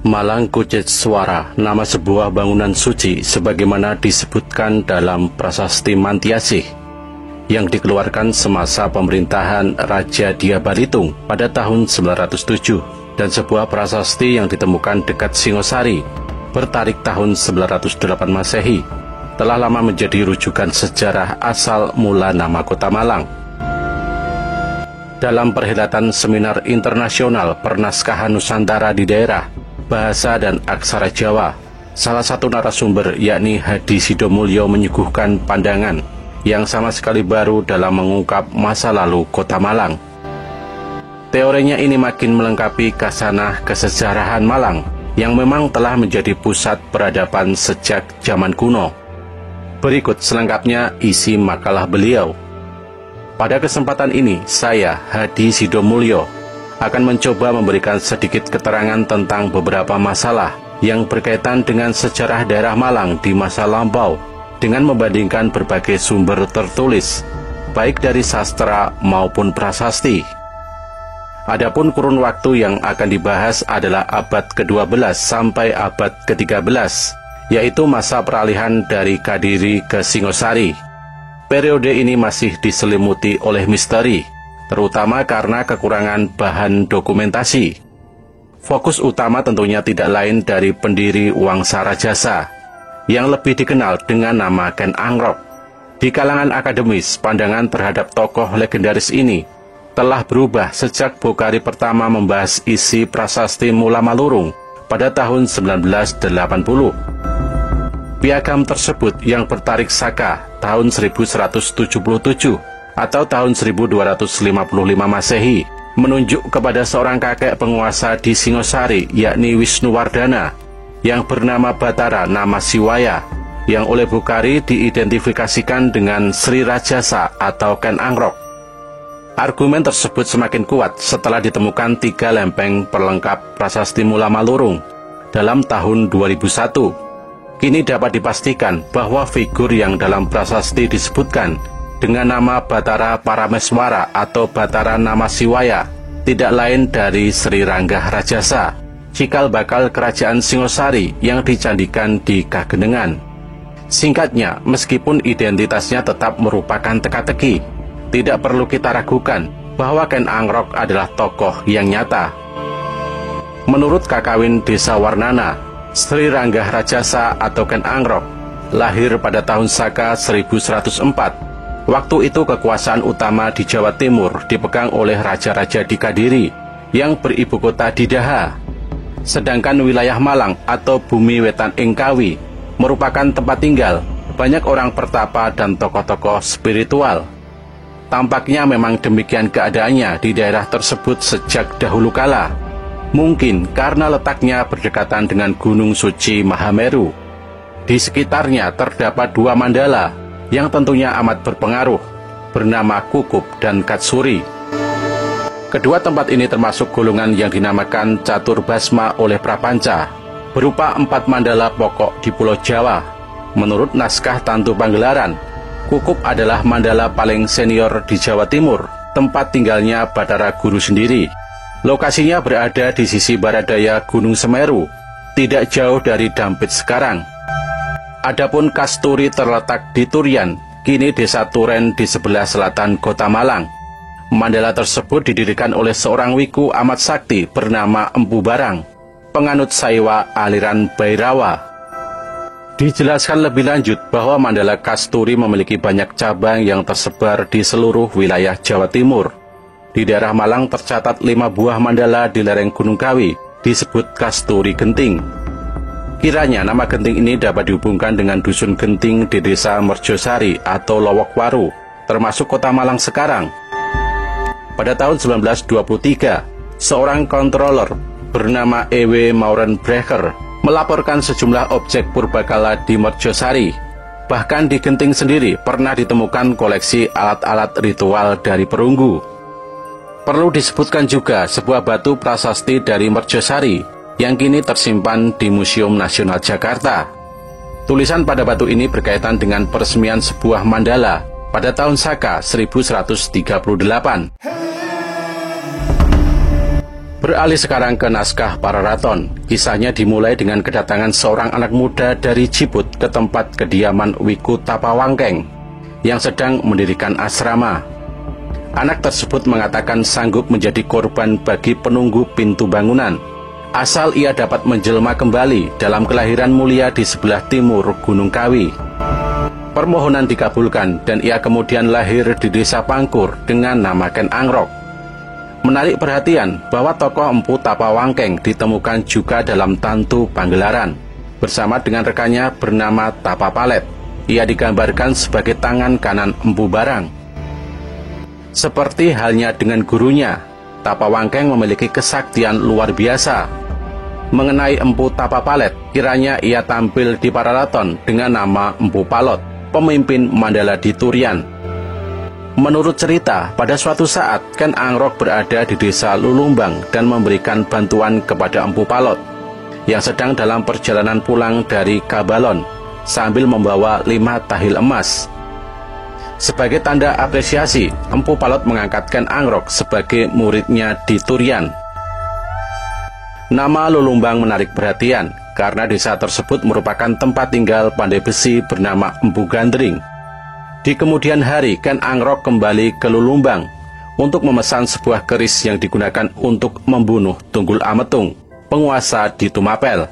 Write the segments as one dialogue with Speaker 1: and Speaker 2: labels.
Speaker 1: Malang Kucetswara, nama sebuah bangunan suci sebagaimana disebutkan dalam Prasasti Mantiasih yang dikeluarkan semasa pemerintahan Raja Dia Balitung pada tahun 907 dan sebuah prasasti yang ditemukan dekat Singosari bertarik tahun 908 Masehi telah lama menjadi rujukan sejarah asal mula nama Kota Malang. Dalam perhelatan Seminar Internasional Pernaskahan Nusantara di Daerah Bahasa dan Aksara Jawa, salah satu narasumber yakni Hadi Sidomulyo menyuguhkan pandangan yang sama sekali baru dalam mengungkap masa lalu Kota Malang. Teorinya ini makin melengkapi khasanah kesejarahan Malang yang memang telah menjadi pusat peradaban sejak zaman kuno. Berikut selengkapnya isi makalah beliau. Pada kesempatan ini, saya, Hadi Sidomulyo, akan mencoba memberikan sedikit keterangan tentang beberapa masalah yang berkaitan dengan sejarah daerah Malang di masa lampau dengan membandingkan berbagai sumber tertulis, baik dari sastra maupun prasasti. Adapun kurun waktu yang akan dibahas adalah abad ke-12 sampai abad ke-13, yaitu masa peralihan dari Kadiri ke Singosari. Periode ini masih diselimuti oleh misteri, terutama karena kekurangan bahan dokumentasi. Fokus utama tentunya tidak lain dari pendiri Wangsa Rajasa, yang lebih dikenal dengan nama Ken Angrok. Di kalangan akademis, pandangan terhadap tokoh legendaris ini telah berubah sejak Bokhari pertama membahas isi prasasti Mula Malurung pada tahun 1980. Piagam tersebut yang bertarik Saka tahun 1177 atau tahun 1255 Masehi menunjuk kepada seorang kakek penguasa di Singosari yakni Wisnuwardana yang bernama Batara nama Siwaya yang oleh Bokhari diidentifikasikan dengan Sri Rajasa atau Ken Angrok. Argumen tersebut semakin kuat setelah ditemukan 3 lempeng perlengkap prasasti Mula Malurung dalam tahun 2001. Kini dapat dipastikan bahwa figur yang dalam prasasti disebutkan dengan nama Batara Parameswara atau Batara nama Siwaya tidak lain dari Sri Ranggah Rajasa, cikal bakal kerajaan Singosari yang dicandikan di Kagenengan. Singkatnya, meskipun identitasnya tetap merupakan teka-teki, tidak perlu kita ragukan bahwa Ken Angrok adalah tokoh yang nyata. Menurut Kakawin Desa Warnana, Sri Ranggah Rajasa atau Ken Angrok lahir pada tahun Saka 1104. Waktu itu kekuasaan utama di Jawa Timur dipegang oleh raja-raja di Kadiri yang beribu kota di Daha. Sedangkan wilayah Malang atau Bumi Wetan Engkawi merupakan tempat tinggal banyak orang pertapa dan tokoh-tokoh spiritual. Tampaknya memang demikian keadaannya di daerah tersebut sejak dahulu kala. Mungkin karena letaknya berdekatan dengan Gunung Suci Mahameru. Di sekitarnya terdapat 2 mandala yang tentunya amat berpengaruh, bernama Kukup dan Katsuri. Kedua tempat ini termasuk golongan yang dinamakan Catur Basma oleh Prapanca, berupa 4 mandala pokok di Pulau Jawa. Menurut naskah Tantu Panggelaran, Kukup adalah mandala paling senior di Jawa Timur, tempat tinggalnya Batara Guru sendiri. Lokasinya berada di sisi barat daya Gunung Semeru, tidak jauh dari Dampit sekarang. Adapun Kasturi terletak di Turian, kini Desa Turen di sebelah selatan Kota Malang. Mandala tersebut didirikan oleh seorang wiku amat sakti bernama Empu Barang, penganut Saiwa aliran Bhairawa. Dijelaskan lebih lanjut bahwa Mandala Kasturi memiliki banyak cabang yang tersebar di seluruh wilayah Jawa Timur. Di daerah Malang tercatat 5 buah mandala di lereng Gunung Kawi, disebut Kasturi Genting. Kiranya nama Genting ini dapat dihubungkan dengan Dusun Genting di Desa Merjosari atau Lowokwaru, termasuk Kota Malang sekarang. Pada tahun 1923, seorang kontroler bernama E.W. Maurenbrecher melaporkan sejumlah objek purbakala di Merjosari. Bahkan di Genting sendiri pernah ditemukan koleksi alat-alat ritual dari perunggu. Perlu disebutkan juga sebuah batu prasasti dari Merjosari yang kini tersimpan di Museum Nasional Jakarta. Tulisan pada batu ini berkaitan dengan peresmian sebuah mandala pada tahun Saka 1138. Beralih sekarang ke naskah Pararaton. Kisahnya dimulai dengan kedatangan seorang anak muda dari Cibut ke tempat kediaman Wiku Tapawangkeng yang sedang mendirikan asrama. Anak tersebut mengatakan sanggup menjadi korban bagi penunggu pintu bangunan, asal ia dapat menjelma kembali dalam kelahiran mulia di sebelah timur Gunung Kawi. Permohonan dikabulkan dan ia kemudian lahir di desa Pangkur dengan nama Ken Angrok. Menarik perhatian bahwa tokoh Empu Tapawangkeng ditemukan juga dalam Tantu Panggelaran bersama dengan rekannya bernama Tapapalet. Ia digambarkan sebagai tangan kanan Empu Barang. Seperti halnya dengan gurunya, Tapawangkeng memiliki kesaktian luar biasa. Mengenai Empu Tapapalet, kiranya ia tampil di Pararaton dengan nama Empu Palot, pemimpin Mandala di Turian. Menurut cerita, pada suatu saat Ken Angrok berada di desa Lulumbang dan memberikan bantuan kepada Empu Palot yang sedang dalam perjalanan pulang dari Kabalon sambil membawa 5 tahil emas. Sebagai tanda apresiasi, Empu Palot mengangkat Ken Angrok sebagai muridnya di Turian. Nama Lulumbang menarik perhatian karena desa tersebut merupakan tempat tinggal pandai besi bernama Empu Gandring. Di kemudian hari, Ken Angrok kembali ke Lulumbang untuk memesan sebuah keris yang digunakan untuk membunuh Tunggul Ametung, penguasa di Tumapel.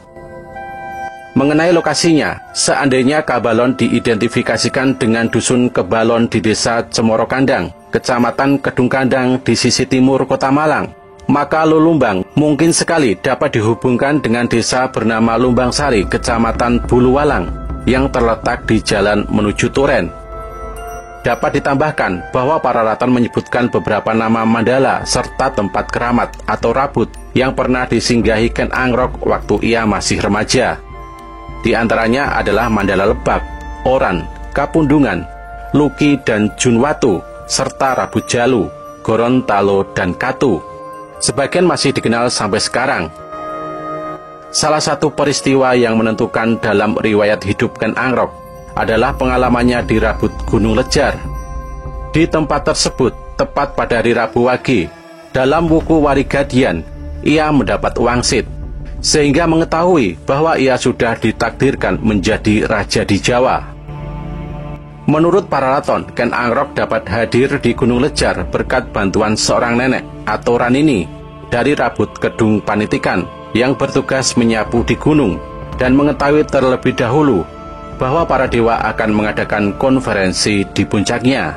Speaker 1: Mengenai lokasinya, seandainya Kabalon diidentifikasikan dengan dusun Kebalon di desa Cemoro Kandang, kecamatan Kedung Kandang di sisi timur kota Malang, maka Lulumbang mungkin sekali dapat dihubungkan dengan desa bernama Lumbang Sari, kecamatan Buluwalang, yang terletak di jalan menuju Turen. Dapat ditambahkan bahwa Pararaton menyebutkan beberapa nama mandala serta tempat keramat atau rabut yang pernah disinggahi Ken Angrok waktu ia masih remaja. Di antaranya adalah Mandala Lebak, Oran, Kapundungan, Luki dan Junwatu, serta Rabut Jalu, Gorontalo, dan Katu. Sebagian masih dikenal sampai sekarang. Salah satu peristiwa yang menentukan dalam riwayat hidup Ken Angrok adalah pengalamannya di Rabut Gunung Lejar. Di tempat tersebut, tepat pada hari Rabu Wage, dalam wuku Warigadian, ia mendapat wangsit, sehingga mengetahui bahwa ia sudah ditakdirkan menjadi raja di Jawa. Menurut Pararaton, Ken Angrok dapat hadir di Gunung Lejar berkat bantuan seorang nenek atau Ranini dari Rabut Kedung Panitikan yang bertugas menyapu di gunung dan mengetahui terlebih dahulu bahwa para dewa akan mengadakan konferensi di puncaknya.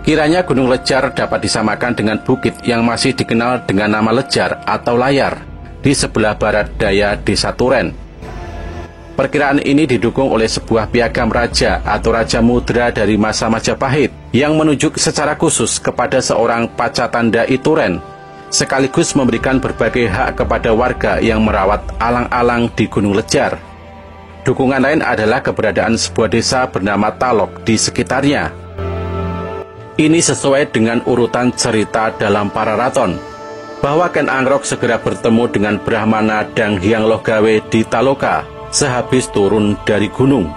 Speaker 1: Kiranya Gunung Lejar dapat disamakan dengan bukit yang masih dikenal dengan nama Lejar atau Layar di sebelah barat daya desa Turen. Perkiraan ini didukung oleh sebuah piagam raja atau Raja Mudra dari masa Majapahit yang menunjuk secara khusus kepada seorang Pacatanda Ituren, sekaligus memberikan berbagai hak kepada warga yang merawat alang-alang di Gunung Lejar. Dukungan lain adalah keberadaan sebuah desa bernama Talok di sekitarnya. Ini sesuai dengan urutan cerita dalam Pararaton, bahwa Ken Angrok segera bertemu dengan Brahmana dan Hyang Logawe di Taloka sehabis turun dari gunung.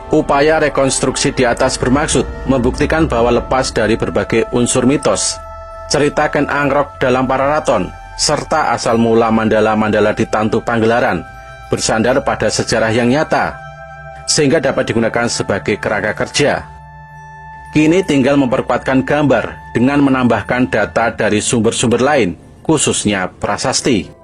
Speaker 1: Upaya rekonstruksi di atas bermaksud membuktikan bahwa lepas dari berbagai unsur mitos, cerita Ken Angrok dalam Pararaton, serta asal mula mandala-mandala di Tantu Panggelaran bersandar pada sejarah yang nyata, sehingga dapat digunakan sebagai kerangka kerja. Kini tinggal memperkuatkan gambar dengan menambahkan data dari sumber-sumber lain, khususnya prasasti.